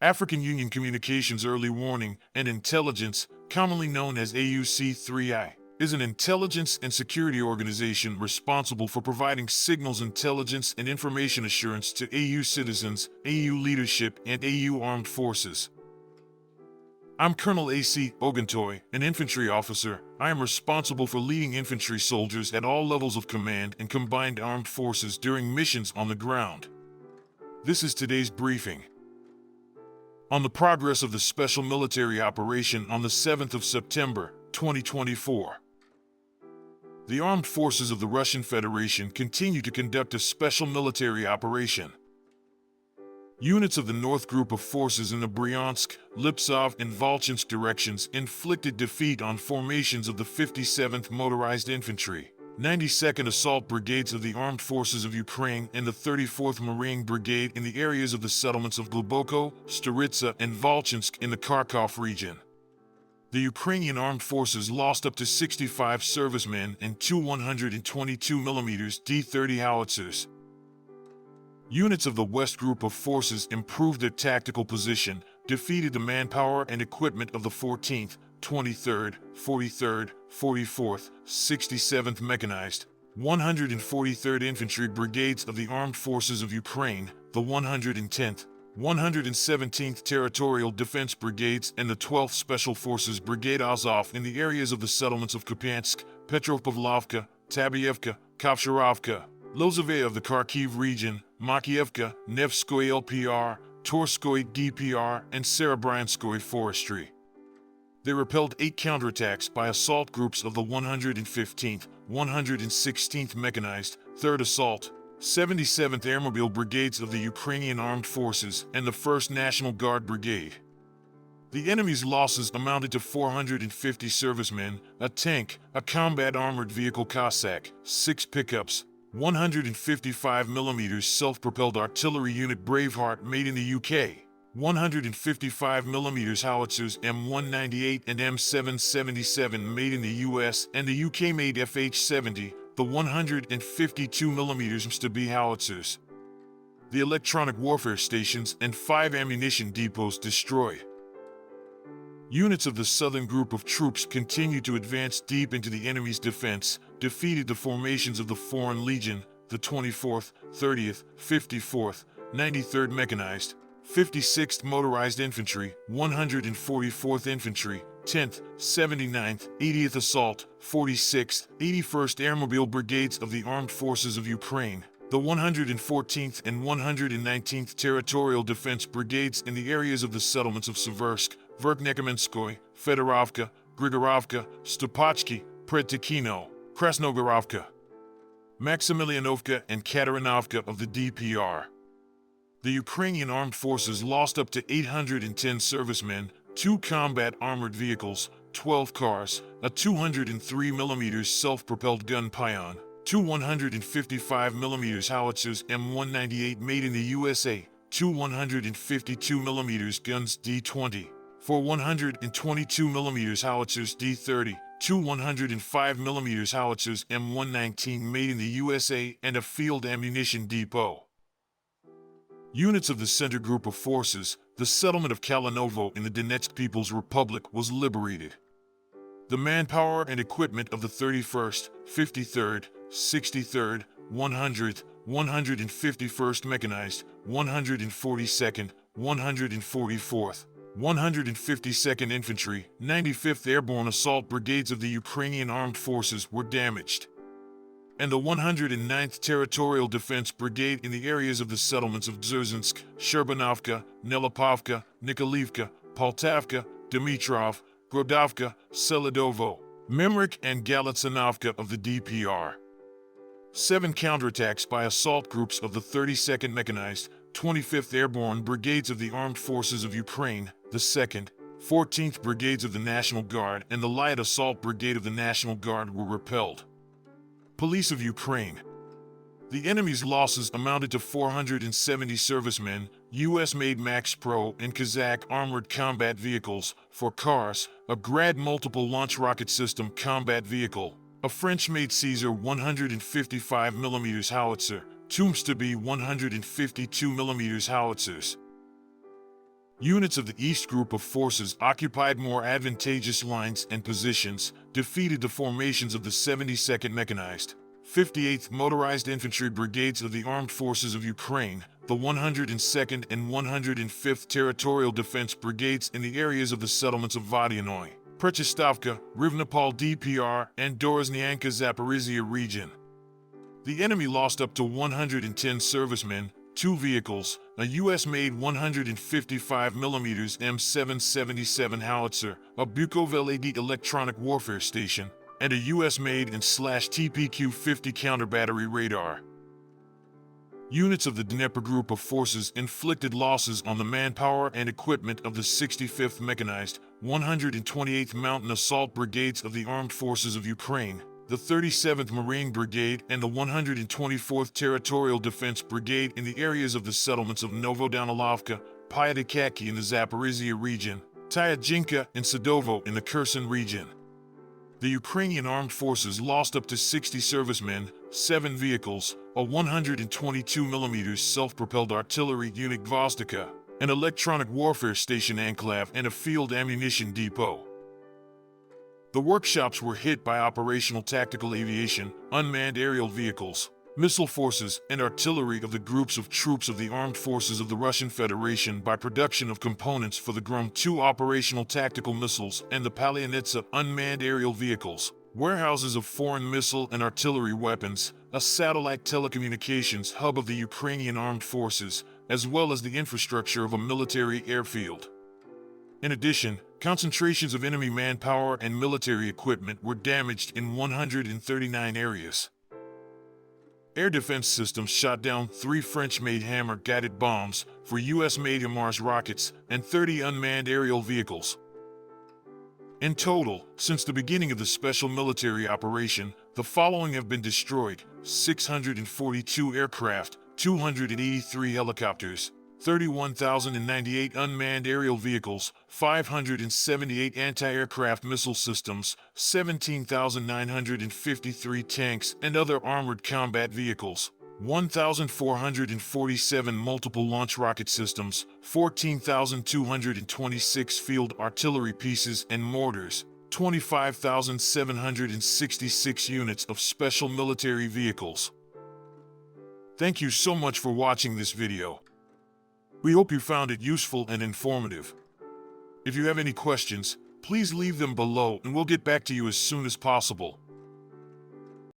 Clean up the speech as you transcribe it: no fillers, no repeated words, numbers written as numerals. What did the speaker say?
African Union Communications Early Warning and Intelligence, commonly known as AUC3I, is an intelligence and security organization responsible for providing signals intelligence and information assurance to AU citizens, AU leadership, and AU armed forces. I'm Colonel A.C. Oguntoye, an infantry officer. I am responsible for leading infantry soldiers at all levels of command and combined armed forces during missions on the ground. This is today's briefing. On the progress of the special military operation on the 7th of September, 2024. The armed forces of the Russian Federation continue to conduct a special military operation. Units of the North Group of Forces in the Bryansk, Liptsov, and Volchansk directions inflicted defeat on formations of the 57th Motorized Infantry, 92nd Assault Brigades of the Armed Forces of Ukraine, and the 34th Marine Brigade in the areas of the settlements of Gluboko, Staritsa, and Volchansk in the Kharkiv region. The Ukrainian armed forces lost up to 65 servicemen and two 122mm D-30 howitzers. Units of the West Group of Forces improved their tactical position, defeated the manpower and equipment of the 14th, 23rd, 43rd, 44th, 67th Mechanized, 143rd Infantry Brigades of the Armed Forces of Ukraine, the 110th, 117th Territorial Defense Brigades, and the 12th Special Forces Brigade Azov in the areas of the settlements of Kupyansk, Petropavlovka, Tabyevka, Kovsharovka, Lozove of the Kharkiv region, Makievka, Nevskoye LPR, Torskoye DPR, and Serebryanskoye Forestry. They repelled 8 counterattacks by assault groups of the 115th, 116th Mechanized, 3rd Assault, 77th Airmobile Brigades of the Ukrainian Armed Forces, and the 1st National Guard Brigade. The enemy's losses amounted to 450 servicemen, a tank, a combat armored vehicle Cossack, 6 pickups, 155mm self-propelled artillery unit Braveheart made in the UK, 155mm howitzers M198 and M777 made in the US, and the UK-made FH-70, the 152mm Mstab howitzers. The electronic warfare stations and 5 ammunition depots destroyed. Units of the Southern Group of Troops continued to advance deep into the enemy's defense, defeated the formations of the Foreign Legion, the 24th, 30th, 54th, 93rd Mechanized, 56th Motorized Infantry, 144th Infantry, 10th, 79th, 80th Assault, 46th, 81st Airmobile Brigades of the Armed Forces of Ukraine, the 114th and 119th Territorial Defense Brigades in the areas of the settlements of Seversk, Verkhnekamenskoye, Fedorovka, Grigorovka, Stopachki, Predtikino, Krasnogorovka, Maximilianovka, and Katerinovka of the DPR. The Ukrainian armed forces lost up to 810 servicemen, 2 combat armored vehicles, 12 cars, a 203mm self-propelled gun Pion, 2 155mm howitzers M198 made in the USA, 2 152mm guns D-20, 4 122mm howitzers D-30, 2 105mm howitzers M119 made in the USA, and a field ammunition depot. Units of the Center Group of Forces, the settlement of Kalinovo in the Donetsk People's Republic was liberated. The manpower and equipment of the 31st, 53rd, 63rd, 100th, 151st Mechanized, 142nd, 144th, 152nd Infantry, 95th Airborne Assault Brigades of the Ukrainian Armed Forces were damaged, and the 109th Territorial Defense Brigade in the areas of the settlements of Dzержinsk, Sherbanovka, Nelipovka, Nikolaivka, Poltavka, Dmitrov, Grodovka, Seledovo, Memrik, and Galitsanovka of the DPR. 7 counterattacks by assault groups of the 32nd Mechanized, 25th Airborne Brigades of the Armed Forces of Ukraine, the 2nd, 14th Brigades of the National Guard, and the Light Assault Brigade of the National Guard were repelled. Police of Ukraine. The enemy's losses amounted to 470 servicemen, US-made Max Pro and Kazakh armored combat vehicles, 4 cars, a Grad multiple launch rocket system combat vehicle, a French-made Caesar 155mm howitzer, 2 Mstab 152mm howitzers. Units of the East Group of Forces occupied more advantageous lines and positions, defeated the formations of the 72nd Mechanized, 58th Motorized Infantry Brigades of the Armed Forces of Ukraine, the 102nd and 105th Territorial Defense Brigades in the areas of the settlements of Vodyanoy, Prechistavka, Rivnopol DPR, and Dorozhnyanka Zaporizhia region. The enemy lost up to 110 servicemen, 2 vehicles, a U.S.-made 155mm M777 howitzer, a Bukovel-80 electronic warfare station, and a U.S.-made and /TPQ-50 counter-battery radar. Units of the Dnepr Group of Forces inflicted losses on the manpower and equipment of the 65th Mechanized, 128th Mountain Assault Brigades of the Armed Forces of Ukraine, the 37th Marine Brigade, and the 124th Territorial Defense Brigade in the areas of the settlements of Novodanilovka, Pyatakaki in the Zaporizhia region, Tyatjinka and Sadovo in the Kherson region. The Ukrainian Armed Forces lost up to 60 servicemen, 7 vehicles, a 122mm self-propelled artillery unit Gvozdika, an electronic warfare station enclave, and a field ammunition depot. The workshops were hit by operational tactical aviation, unmanned aerial vehicles, missile forces, and artillery of the groups of troops of the Armed Forces of the Russian Federation by production of components for the Grom-2 operational tactical missiles and the Palyanetsa unmanned aerial vehicles, warehouses of foreign missile and artillery weapons, a satellite telecommunications hub of the Ukrainian Armed Forces, as well as the infrastructure of a military airfield. In addition, concentrations of enemy manpower and military equipment were damaged in 139 areas. Air defense systems shot down 3 French-made Hammer-guided bombs for U.S.-made HIMARS rockets and 30 unmanned aerial vehicles. In total, since the beginning of the special military operation, the following have been destroyed: 642 aircraft, 283 helicopters, 31,098 unmanned aerial vehicles, 578 anti-aircraft missile systems, 17,953 tanks and other armored combat vehicles, 1,447 multiple launch rocket systems, 14,226 field artillery pieces and mortars, 25,766 units of special military vehicles. Thank you so much for watching this video. We hope you found it useful and informative. If you have any questions, please leave them below and we'll get back to you as soon as possible.